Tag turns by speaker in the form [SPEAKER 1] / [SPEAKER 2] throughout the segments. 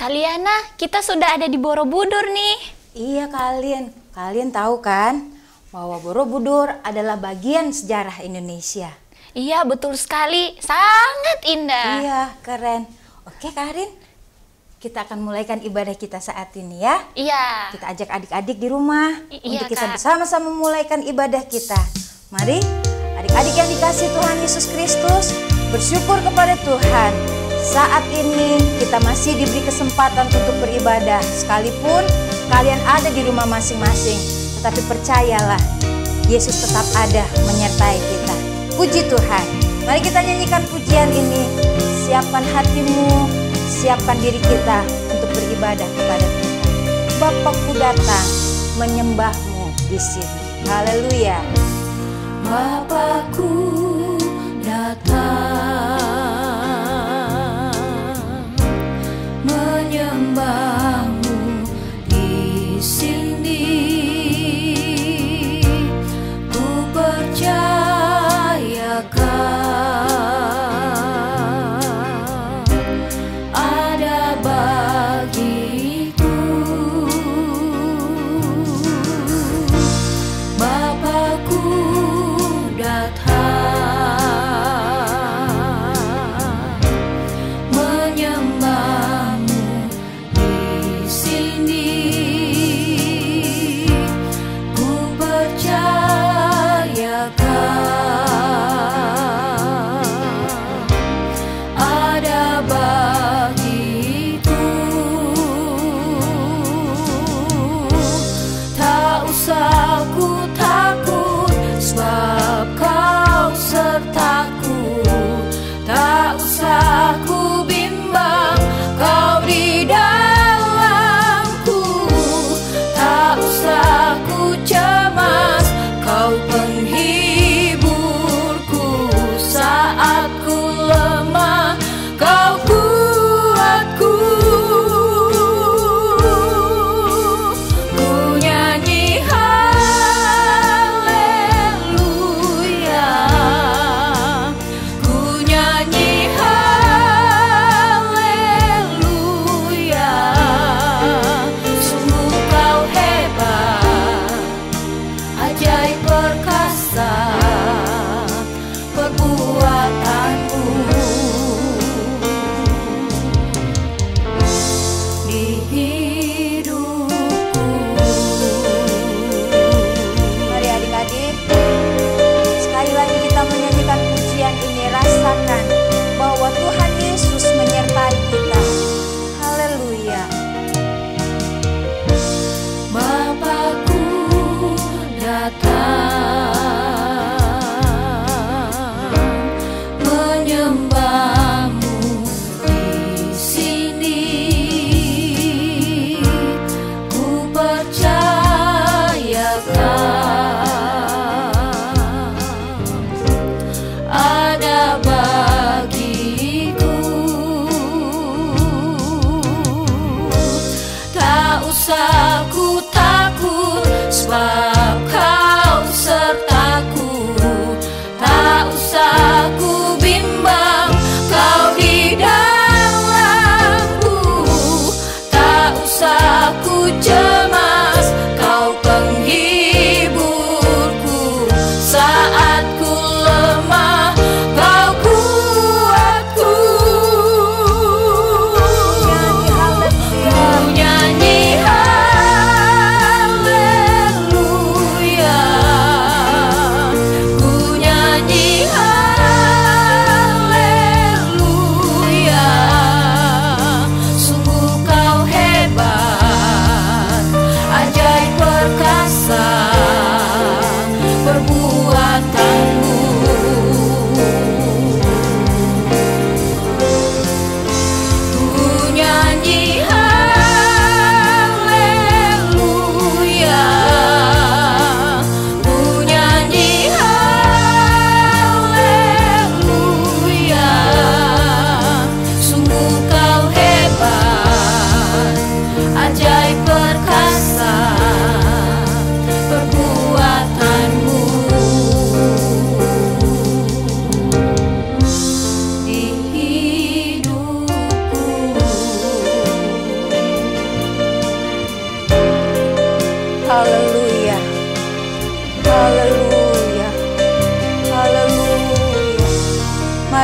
[SPEAKER 1] Kaliana, kita sudah ada di Borobudur nih.
[SPEAKER 2] Iya kalian tahu kan bahwa Borobudur adalah bagian sejarah Indonesia.
[SPEAKER 1] Iya, betul sekali. Sangat indah.
[SPEAKER 2] Iya, keren. Oke Karin, kita akan mulaikan ibadah kita saat ini ya.
[SPEAKER 1] Iya.
[SPEAKER 2] Kita ajak adik-adik di rumah
[SPEAKER 1] Iya,
[SPEAKER 2] untuk kita
[SPEAKER 1] Kak.
[SPEAKER 2] bersama-sama memulaikan ibadah kita. Mari adik-adik yang dikasihi Tuhan Yesus Kristus, bersyukur kepada Tuhan. Saat ini kita masih diberi kesempatan untuk beribadah, sekalipun kalian ada di rumah masing-masing. Tetapi percayalah, Yesus tetap ada menyertai kita. Puji Tuhan. Mari kita nyanyikan pujian ini. Siapkan hatimu, siapkan diri kita untuk beribadah kepada Tuhan. Bapakku datang menyembahmu di sini. Haleluya.
[SPEAKER 3] Bapakku datang menyembahmu di sini. Ku percayakan ada bagiku. Bapakku datang menyembahmu di sini. Ku percayakan ada bagiku. Tak usah ku takut, sebab kau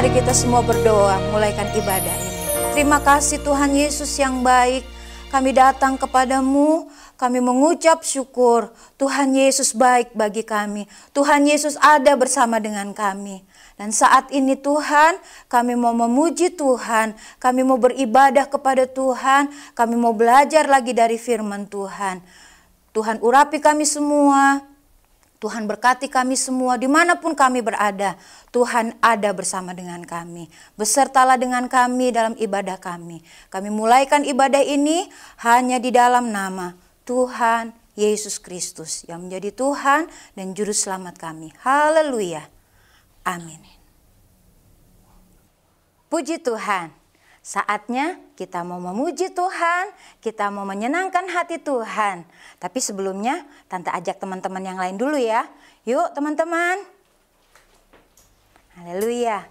[SPEAKER 2] Mari kita semua berdoa, mulaikan ibadah ini. Terima kasih Tuhan Yesus yang baik. Kami datang kepadamu, kami mengucap syukur. Tuhan Yesus baik bagi kami. Tuhan Yesus ada bersama dengan kami. Dan saat ini Tuhan, kami mau memuji Tuhan. Kami mau beribadah kepada Tuhan. Kami mau belajar lagi dari firman Tuhan. Tuhan urapi kami semua. Tuhan berkati kami semua dimanapun kami berada. Tuhan ada bersama dengan kami. Besertalah dengan kami dalam ibadah kami. Kami mulaikan ibadah ini hanya di dalam nama Tuhan Yesus Kristus yang menjadi Tuhan dan Juru Selamat kami. Haleluya. Amin. Puji Tuhan. Saatnya kita mau memuji Tuhan, kita mau menyenangkan hati Tuhan. Tapi sebelumnya, Tante ajak teman-teman yang lain dulu ya. Yuk teman-teman. Haleluya.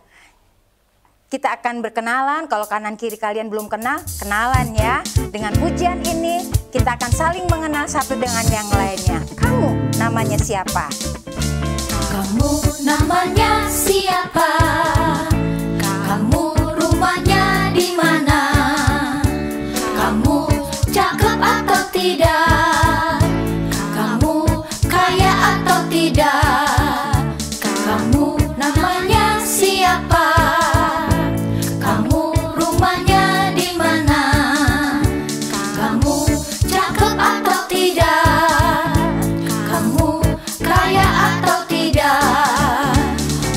[SPEAKER 2] Kita akan berkenalan, kalau kanan kiri kalian belum kenal, kenalan ya. Dengan pujian ini, kita akan saling mengenal satu dengan yang lainnya. Kamu namanya siapa?
[SPEAKER 3] Kamu namanya siapa? Kamu rumahnya di mana? Kamu cakep atau tidak? Kamu kaya atau tidak? Kamu namanya siapa? Kamu rumahnya di mana? Kamu cakep atau tidak? Kamu kaya atau tidak?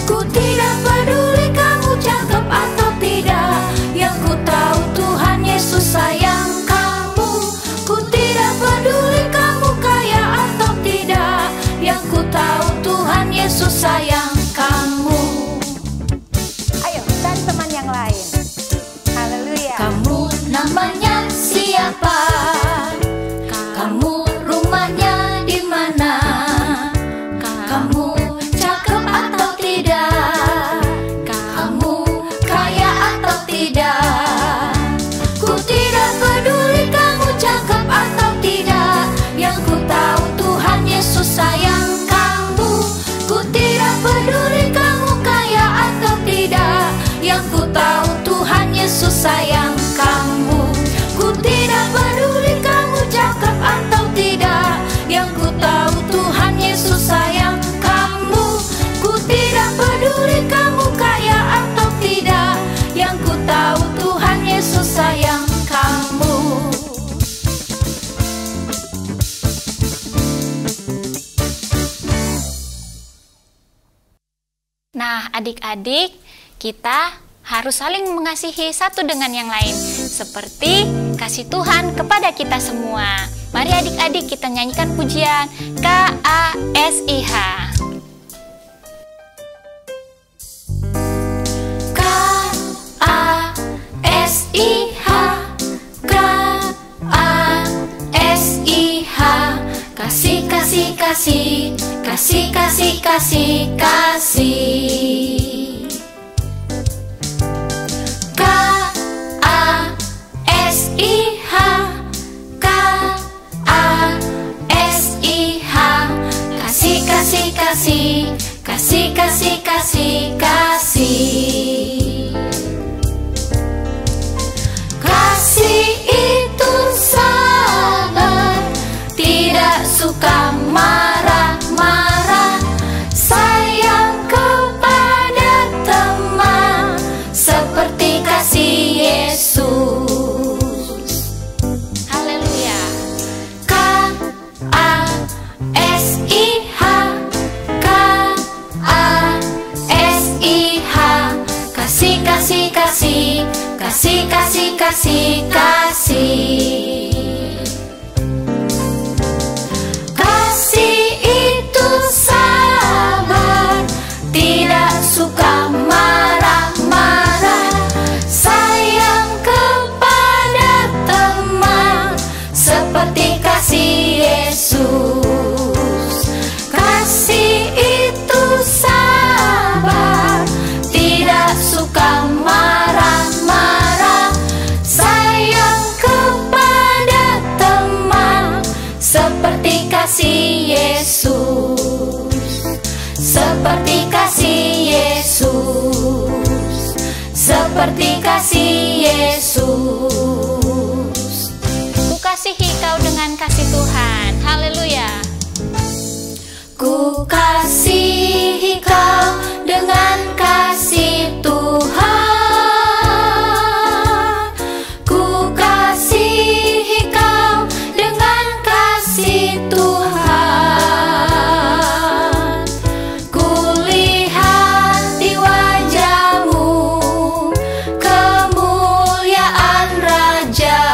[SPEAKER 3] Ku tidak peduli kamu cakep atau tidak. Yang ku tahu Tuhan Yesus sayang kamu. Ku tidak peduli kamu kaya atau tidak. Yang ku tahu Tuhan Yesus sayang kamu.
[SPEAKER 2] Ayo cari teman yang lain. Haleluya.
[SPEAKER 3] Kamu namanya siapa? Kamu rumahnya di mana? Kamu cakep atau tidak? Kamu kaya atau tidak? Ku tidak peduli kamu cakep atau tidak. Yang ku tahu Tuhan Yesus sayang kamu. Ku tidak peduli kamu kaya atau tidak. Yang ku tahu Tuhan Yesus sayang kamu. Ku tidak peduli kamu cakep atau tidak. Yang ku tahu Tuhan Yesus sayang kamu. Ku tidak peduli kamu kaya atau tidak. Yang ku tahu Tuhan Yesus sayang kamu.
[SPEAKER 1] Nah, adik-adik, kita harus saling mengasihi satu dengan yang lain, seperti kasih Tuhan kepada kita semua. Mari adik-adik kita nyanyikan pujian KASIH.
[SPEAKER 3] KASIH, KASIH, kasih, kasih, kasih, kasih, kasih, kasih, kasih. KASIH, KASIH, kasih, kasih, kasih, kasih, kasih, kasih, kasih. Kasih itu sabar, tidak suka marah-marah, sayang kepada teman, seperti kasih Yesus.
[SPEAKER 1] Haleluya.
[SPEAKER 3] KASIH, KASIH, kasih, kasih, kasih, kasih, kasih, kasih, kasih. Kasih itu sabar, tidak suka marah-marah, sayang kepada teman, seperti kasih Yesus. Kasih itu sabar, tidak suka marah-marah, sayang kepada kasihi kau dengan kasih Tuhan. Ku kasihi kau dengan kasih Tuhan. Ku lihat di wajahmu kemuliaan Raja.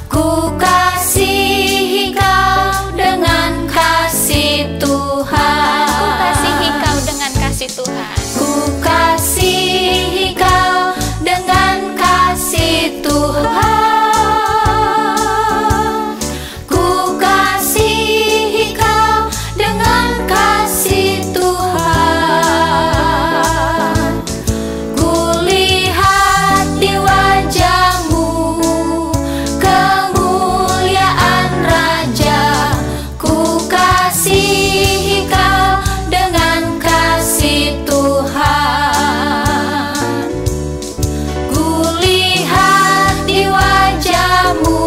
[SPEAKER 3] Ku kasihi kau dengan kasih Tuhan.
[SPEAKER 1] Ku kasihi kau dengan kasih Tuhan.
[SPEAKER 3] Ku kasihi kau dengan kasih Tuhan. Ku lihat di wajahmu kemuliaan Raja. Ku kasihi kau dengan kasih Tuhan. Ku lihat di wajahmu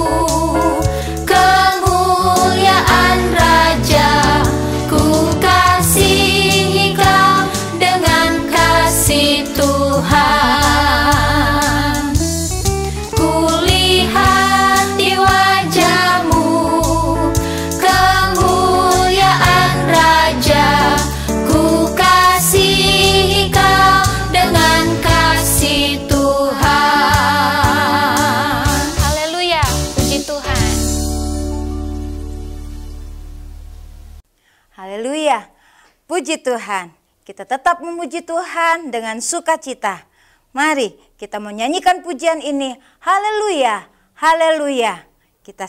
[SPEAKER 3] kemuliaan Raja. Ku kasihi kau dengan kasih Tuhan. Ku lihat di wajahmu kemuliaan Raja. Ku kasihi kau dengan kasih Tuhan.
[SPEAKER 1] Haleluya, puji Tuhan.
[SPEAKER 2] Haleluya, puji Tuhan. Kita tetap memuji Tuhan dengan sukacita. Mari kita menyanyikan pujian ini. Haleluya, haleluya. Kita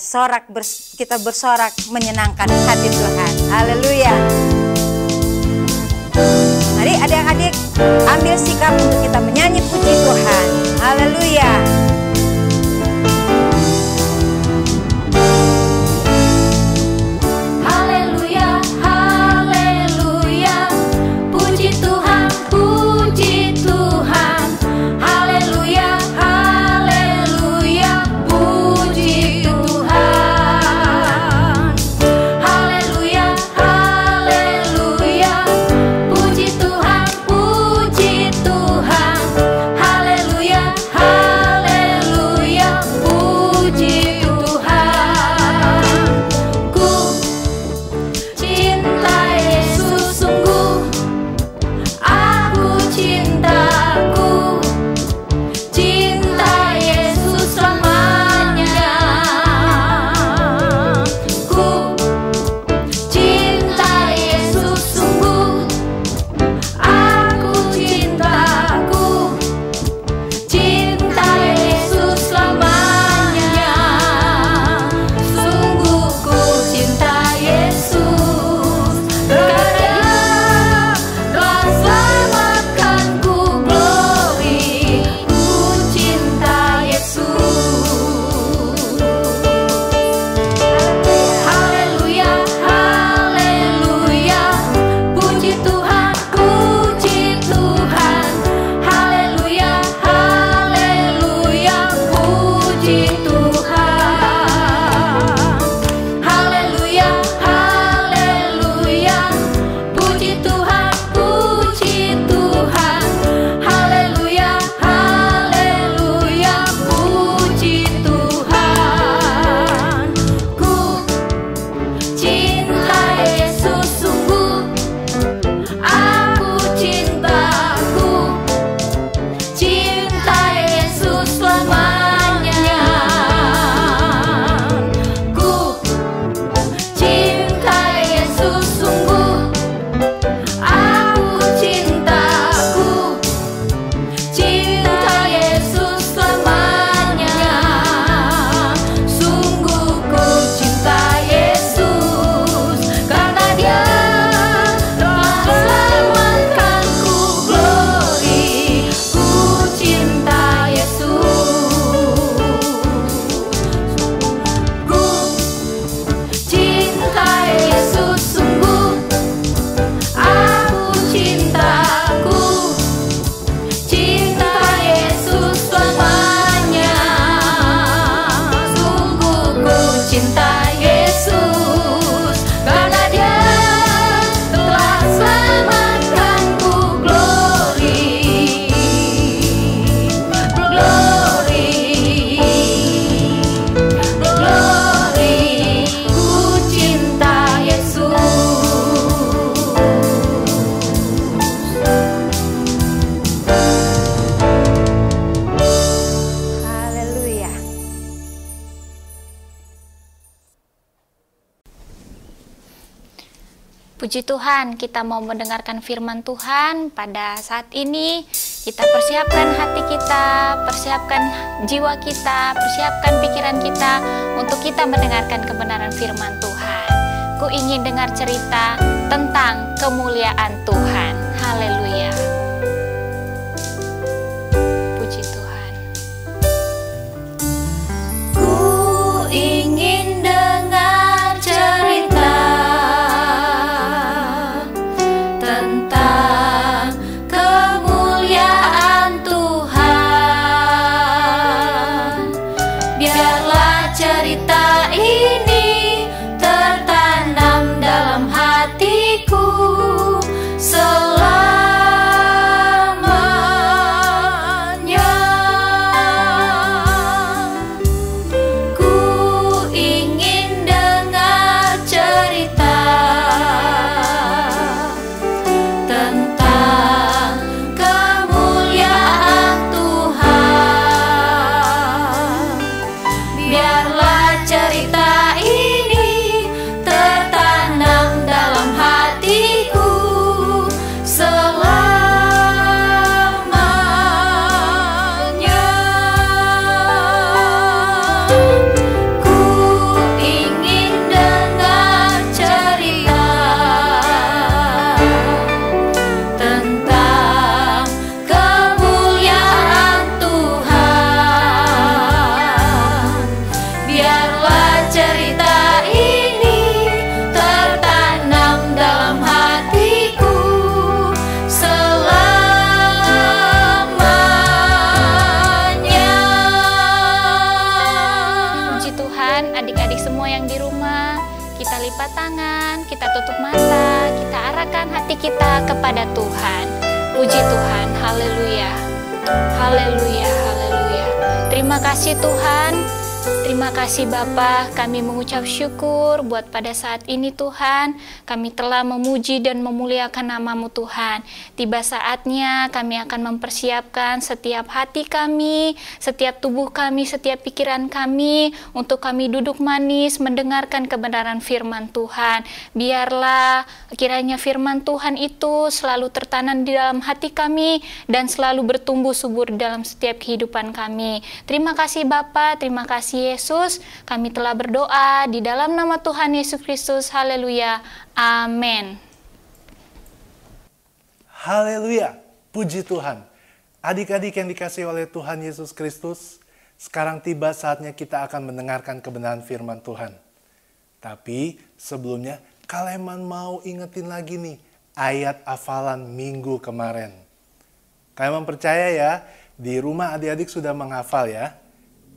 [SPEAKER 2] bersorak menyenangkan hati Tuhan. Haleluya. Mari adik-adik ambil sikap untuk kita menyanyi puji Tuhan. Haleluya.
[SPEAKER 3] Haleluya, haleluya. Puji Tuhan, puji Tuhan. Haleluya, haleluya. Puji Tuhan. Haleluya, haleluya. Puji Tuhan, puji Tuhan.
[SPEAKER 1] Puji Tuhan, kita mau mendengarkan firman Tuhan pada saat ini. Kita persiapkan hati kita, persiapkan jiwa kita, persiapkan pikiran kita untuk kita mendengarkan kebenaran firman Tuhan. Ku ingin dengar cerita tentang kemuliaan Tuhan. Haleluya. Puji Tuhan.
[SPEAKER 3] Ku ingin dengar cerita tentang kemuliaan Tuhan. Biarlah cerita ini tertanam dalam hatiku selamanya. Ku ingin dengar cerita tentang kemuliaan Tuhan. Biarlah cerita ini tertanam dalam hatiku selamanya. Ku ingin dengar cerita tentang kemuliaan Tuhan. Biarlah cerita ini tertanam dalam hatiku selamanya.
[SPEAKER 1] Puji Tuhan, adik-adik semua yang di rumah, kita lipat tangan, kita tutup mata, kita arahkan hati kita kepada Tuhan. Puji Tuhan, haleluya. Haleluya, haleluya. Terima kasih Tuhan. Terima kasih Bapa, kami mengucap syukur buat pada saat ini Tuhan, kami telah memuji dan memuliakan nama-Mu Tuhan. Tiba saatnya kami akan mempersiapkan setiap hati kami, setiap tubuh kami, setiap pikiran kami, untuk kami duduk manis mendengarkan kebenaran firman Tuhan. Biarlah kiranya firman Tuhan itu selalu tertanam di dalam hati kami dan selalu bertumbuh subur dalam setiap kehidupan kami. Terima kasih Bapa, terima kasih Yesus, kami telah berdoa di dalam nama Tuhan Yesus Kristus. Haleluya. Amin.
[SPEAKER 4] Haleluya, puji Tuhan. Adik-adik yang dikasihi oleh Tuhan Yesus Kristus, sekarang tiba saatnya kita akan mendengarkan kebenaran firman Tuhan. Tapi sebelumnya, Kaleman mau ingetin lagi nih ayat hafalan minggu kemarin. Kaleman percaya ya, di rumah adik-adik sudah menghafal ya.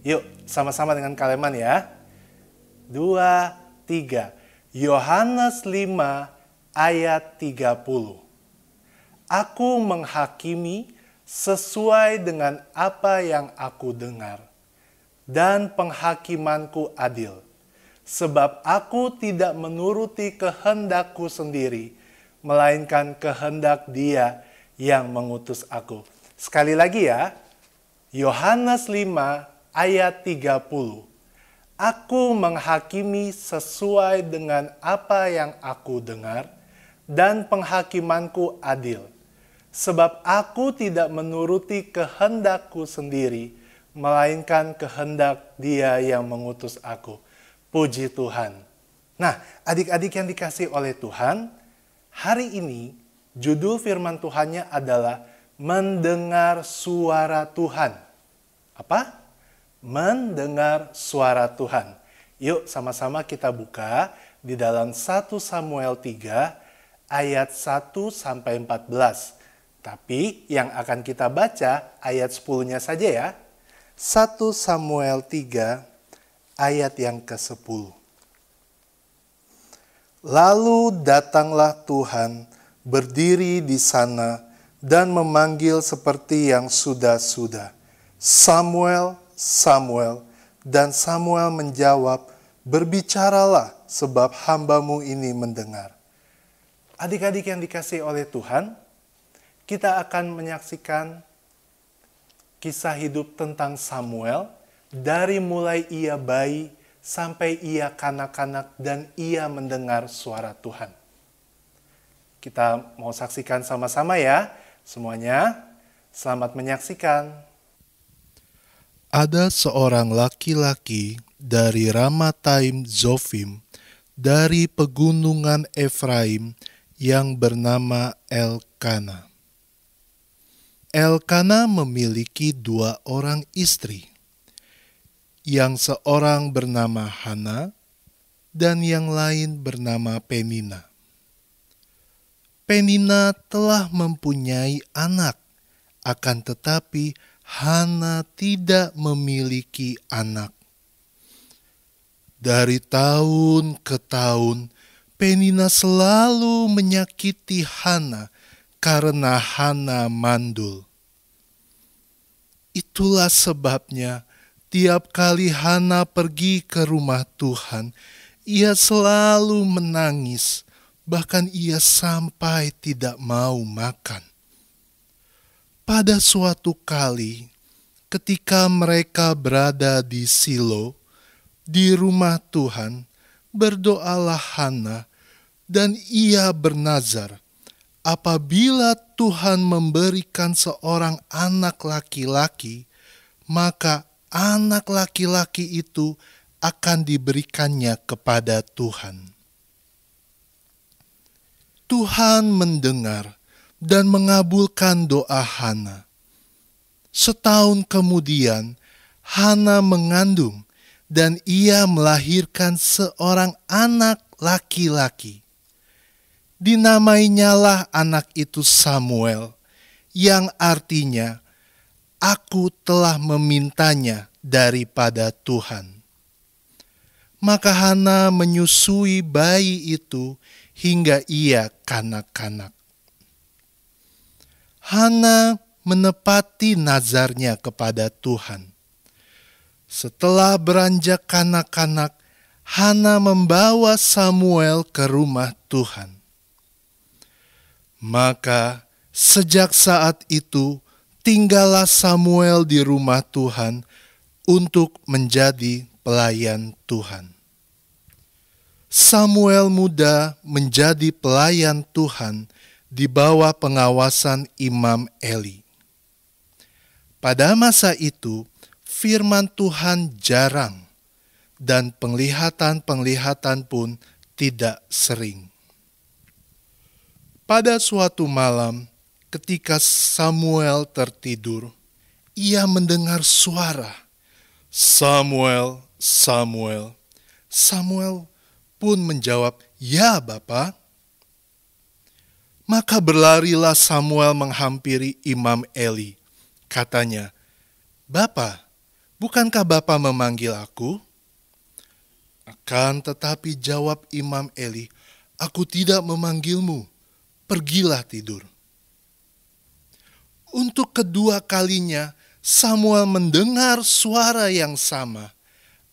[SPEAKER 4] Yuk, sama-sama dengan Kaleman ya. 2, 3. Yohanes 5 ayat 30. Aku menghakimi sesuai dengan apa yang aku dengar, dan penghakimanku adil. Sebab aku tidak menuruti kehendakku sendiri, melainkan kehendak Dia yang mengutus aku. Sekali lagi ya, Yohanes 5 ayat 30. Aku menghakimi sesuai dengan apa yang aku dengar, dan penghakimanku adil. Sebab aku tidak menuruti kehendakku sendiri, melainkan kehendak Dia yang mengutus aku. Puji Tuhan. Nah, adik-adik yang dikasihi oleh Tuhan, hari ini judul firman Tuhannya adalah mendengar suara Tuhan. Apa? Mendengar suara Tuhan. Yuk sama-sama kita buka di dalam 1 Samuel 3 ayat 1 sampai 14. Tapi yang akan kita baca ayat 10-nya saja ya. 1 Samuel 3 ayat yang ke-10. Lalu datanglah Tuhan berdiri di sana dan memanggil seperti yang sudah-sudah. Samuel, Samuel, dan Samuel menjawab, berbicaralah sebab hamba-Mu ini mendengar. Adik-adik yang dikasihi oleh Tuhan, kita akan menyaksikan kisah hidup tentang Samuel dari mulai ia bayi sampai ia kanak-kanak dan ia mendengar suara Tuhan. Kita mau saksikan sama-sama ya. Semuanya, selamat menyaksikan. Ada seorang laki-laki dari Ramataim Zofim, dari pegunungan Efraim yang bernama Elkana. Elkana memiliki 2 orang istri, yang seorang bernama Hana dan yang lain bernama Penina. Penina telah mempunyai anak, akan tetapi Hana tidak memiliki anak. Dari tahun ke tahun, Penina selalu menyakiti Hana karena Hana mandul. Itulah sebabnya tiap kali Hana pergi ke rumah Tuhan, ia selalu menangis. Bahkan ia sampai tidak mau makan. Pada suatu kali, ketika mereka berada di Silo, di rumah Tuhan, berdoalah Hana, dan ia bernazar, apabila Tuhan memberikan seorang anak laki-laki, maka anak laki-laki itu akan diberikannya kepada Tuhan. Tuhan mendengar dan mengabulkan doa Hana. Setahun kemudian, Hana mengandung dan ia melahirkan seorang anak laki-laki. Dinamainyalah anak itu Samuel, yang artinya, aku telah memintanya daripada Tuhan. Maka Hana menyusui bayi itu hingga ia kanak-kanak. Hana menepati nazarnya kepada Tuhan. Setelah beranjak kanak-kanak, Hana membawa Samuel ke rumah Tuhan. Maka sejak saat itu tinggallah Samuel di rumah Tuhan untuk menjadi pelayan Tuhan. Samuel muda menjadi pelayan Tuhan di bawah pengawasan Imam Eli. Pada masa itu, firman Tuhan jarang dan penglihatan-penglihatan pun tidak sering. Pada suatu malam, ketika Samuel tertidur, ia mendengar suara, "Samuel, Samuel." Samuel pun menjawab, "Ya, Bapa." Maka berlarilah Samuel menghampiri Imam Eli. Katanya, "Bapa, bukankah Bapa memanggil aku?" Akan tetapi jawab Imam Eli, "Aku tidak memanggilmu, pergilah tidur." Untuk kedua kalinya Samuel mendengar suara yang sama.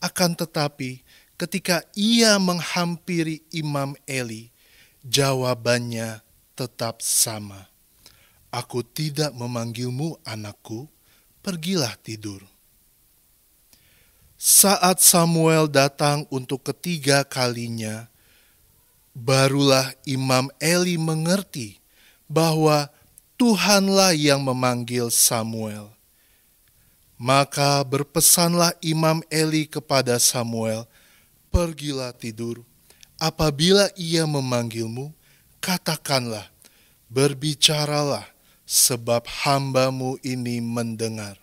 [SPEAKER 4] Akan tetapi ketika ia menghampiri Imam Eli, jawabannya tetap sama. "Aku tidak memanggilmu, anakku, pergilah tidur." Saat Samuel datang untuk ketiga kalinya, barulah Imam Eli mengerti bahwa Tuhanlah yang memanggil Samuel. Maka berpesanlah Imam Eli kepada Samuel, "Pergilah tidur. Apabila ia memanggilmu, katakanlah, berbicaralah, sebab hamba-Mu ini mendengar."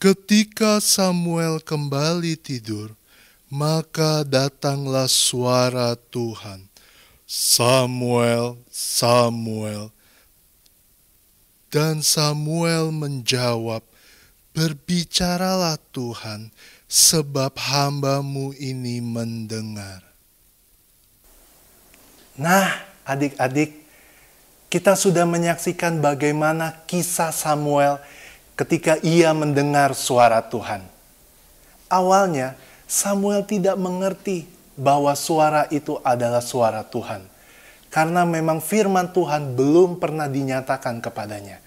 [SPEAKER 4] Ketika Samuel kembali tidur, maka datanglah suara Tuhan, "Samuel, Samuel." Dan Samuel menjawab, "Berbicaralah Tuhan, sebab hamba-Mu ini mendengar." Nah, adik-adik, kita sudah menyaksikan bagaimana kisah Samuel ketika ia mendengar suara Tuhan. Awalnya, Samuel tidak mengerti bahwa suara itu adalah suara Tuhan, karena memang firman Tuhan belum pernah dinyatakan kepadanya.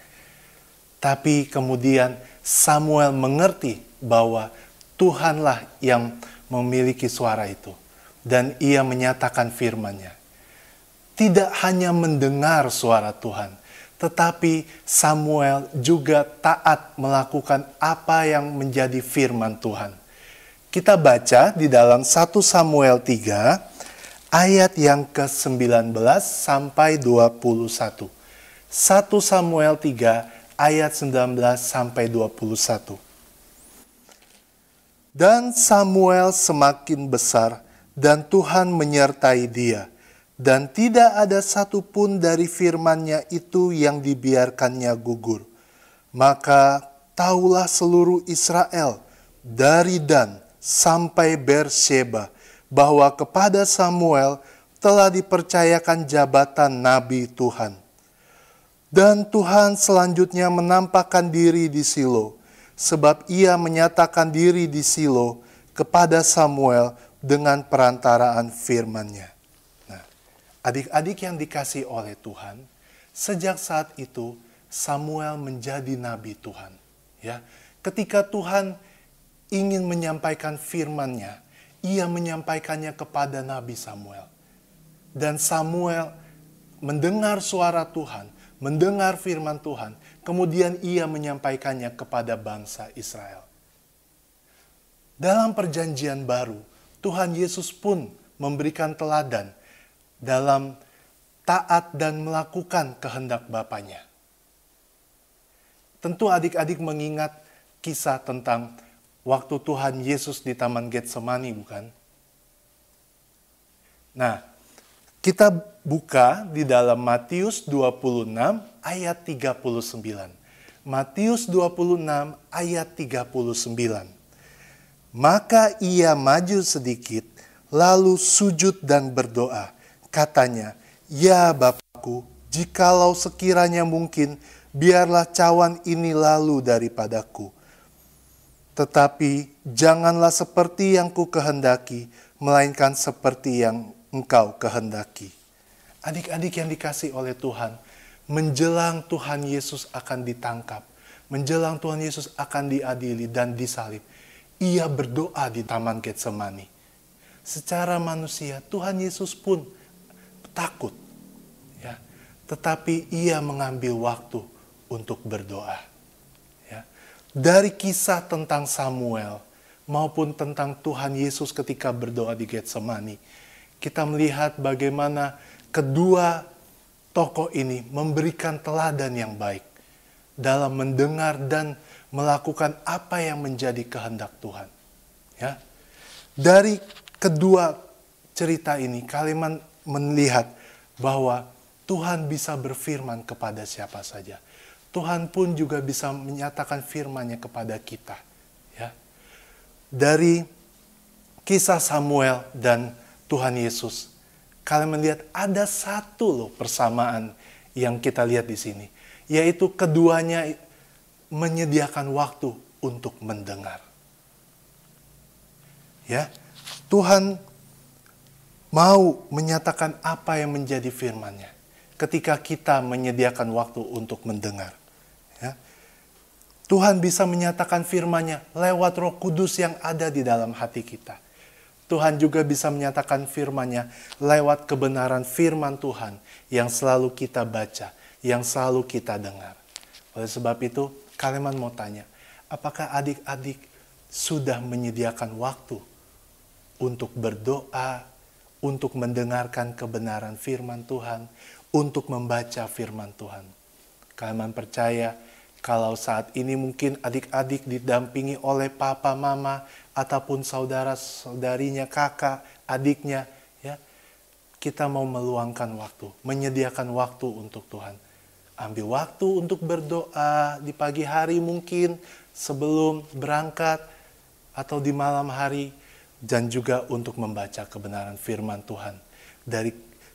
[SPEAKER 4] Tapi kemudian Samuel mengerti bahwa Tuhanlah yang memiliki suara itu, dan ia menyatakan firman-Nya. tidak hanya mendengar suara Tuhan, tetapi Samuel juga taat melakukan apa yang menjadi firman Tuhan. Kita baca di dalam 1 Samuel 3 ayat yang ke-19 sampai 21. 1 Samuel 3 ayat 19 sampai 21. Dan Samuel semakin besar dan Tuhan menyertai dia. Dan tidak ada satupun dari firman-Nya itu yang dibiarkannya gugur. Maka taulah seluruh Israel dari Dan sampai Beersheba bahwa kepada Samuel telah dipercayakan jabatan Nabi Tuhan. Dan Tuhan selanjutnya menampakkan diri di Silo, sebab ia menyatakan diri di Silo kepada Samuel dengan perantaraan firman-Nya. Nah, adik-adik yang dikasihi oleh Tuhan, sejak saat itu Samuel menjadi nabi Tuhan. Ya, ketika Tuhan ingin menyampaikan firman-Nya, ia menyampaikannya kepada Nabi Samuel. Dan Samuel mendengar suara Tuhan, mendengar firman Tuhan, kemudian ia menyampaikannya kepada bangsa Israel. Dalam perjanjian baru, Tuhan Yesus pun memberikan teladan dalam taat dan melakukan kehendak Bapanya. Tentu adik-adik mengingat kisah tentang waktu Tuhan Yesus di Taman Getsemani, bukan? Nah, kita buka di dalam Matius 26 ayat 39. Matius 26 ayat 39. Maka ia maju sedikit, lalu sujud dan berdoa. Katanya, "Ya Bapakku, jikalau sekiranya mungkin, biarlah cawan ini lalu daripadaku. Tetapi janganlah seperti yang ku kehendaki, melainkan seperti yang Engkau kehendaki." Adik-adik yang dikasihi oleh Tuhan, menjelang Tuhan Yesus akan ditangkap, menjelang Tuhan Yesus akan diadili dan disalib, ia berdoa di Taman Getsemani. Secara manusia, Tuhan Yesus pun takut, ya, tetapi ia mengambil waktu untuk berdoa. Ya. Dari kisah tentang Samuel maupun tentang Tuhan Yesus ketika berdoa di Getsemani, kita melihat bagaimana kedua tokoh ini memberikan teladan yang baik dalam mendengar dan melakukan apa yang menjadi kehendak Tuhan. Ya. Dari kedua cerita ini, kalian melihat bahwa Tuhan bisa berfirman kepada siapa saja. Tuhan pun juga bisa menyatakan firman-Nya kepada kita. Ya. Dari kisah Samuel dan Tuhan Yesus, kalian melihat ada satu loh persamaan yang kita lihat di sini, yaitu keduanya menyediakan waktu untuk mendengar. Ya, Tuhan mau menyatakan apa yang menjadi firman-Nya ketika kita menyediakan waktu untuk mendengar. Ya. Tuhan bisa menyatakan firman-Nya lewat Roh Kudus yang ada di dalam hati kita. Tuhan juga bisa menyatakan firman-Nya lewat kebenaran firman Tuhan yang selalu kita baca, yang selalu kita dengar. Oleh sebab itu, kalian mau tanya, apakah adik-adik sudah menyediakan waktu untuk berdoa, untuk mendengarkan kebenaran firman Tuhan, untuk membaca firman Tuhan? Kalian percaya kalau saat ini mungkin adik-adik didampingi oleh papa, mama, ataupun saudara-saudarinya, kakak, adiknya, ya, kita mau meluangkan waktu, menyediakan waktu untuk Tuhan. Ambil waktu untuk berdoa di pagi hari mungkin sebelum berangkat atau di malam hari, dan juga untuk membaca kebenaran firman Tuhan. Dari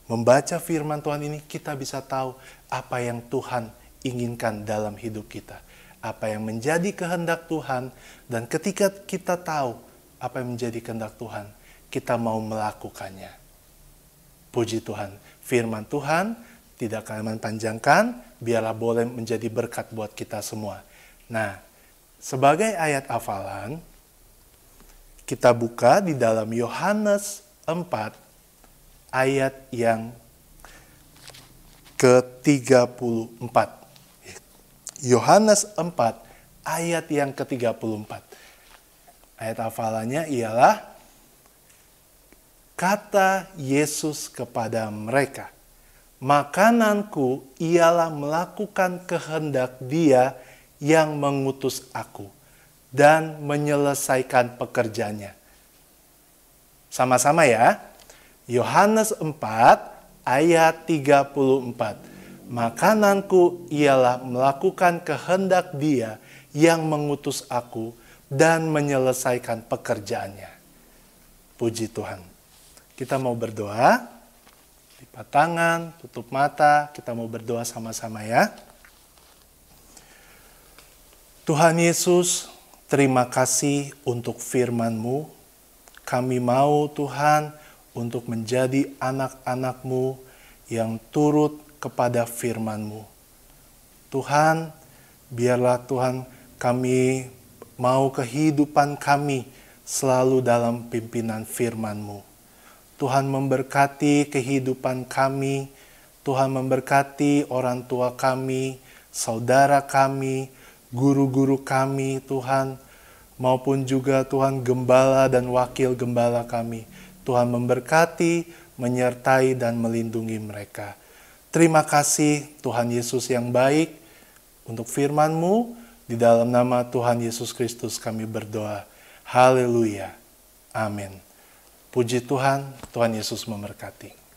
[SPEAKER 4] membaca firman Tuhan ini kita bisa tahu apa yang Tuhan inginkan dalam hidup kita, apa yang menjadi kehendak Tuhan, dan ketika kita tahu apa yang menjadi kehendak Tuhan, kita mau melakukannya. Puji Tuhan, firman Tuhan tidak kalian panjangkan, biarlah boleh menjadi berkat buat kita semua. Nah, sebagai ayat hafalan, kita buka di dalam Yohanes 4 ayat yang ke-34. Yohanes 4 ayat yang ke-34. Ayat hafalannya ialah, kata Yesus kepada mereka, makananku ialah melakukan kehendak Dia yang mengutus aku dan menyelesaikan pekerjaannya. Sama-sama ya. Yohanes 4 ayat 34. Makananku ialah melakukan kehendak Dia yang mengutus aku dan menyelesaikan pekerjaannya. Puji Tuhan. Kita mau berdoa. Lipat tangan, tutup mata, kita mau berdoa sama-sama ya. Tuhan Yesus, terima kasih untuk firman-Mu. Kami mau Tuhan untuk menjadi anak-anak-Mu yang turut kepada firman-Mu. Tuhan, biarlah Tuhan kami mau kehidupan kami selalu dalam pimpinan firman-Mu. Tuhan memberkati kehidupan kami, Tuhan memberkati orang tua kami, saudara kami, guru-guru kami Tuhan, maupun juga Tuhan gembala dan wakil gembala kami. Tuhan memberkati, menyertai dan melindungi mereka. Terima kasih Tuhan Yesus yang baik untuk firman-Mu. Di dalam nama Tuhan Yesus Kristus kami berdoa. Haleluya. Amin. Puji Tuhan, Tuhan Yesus memberkati.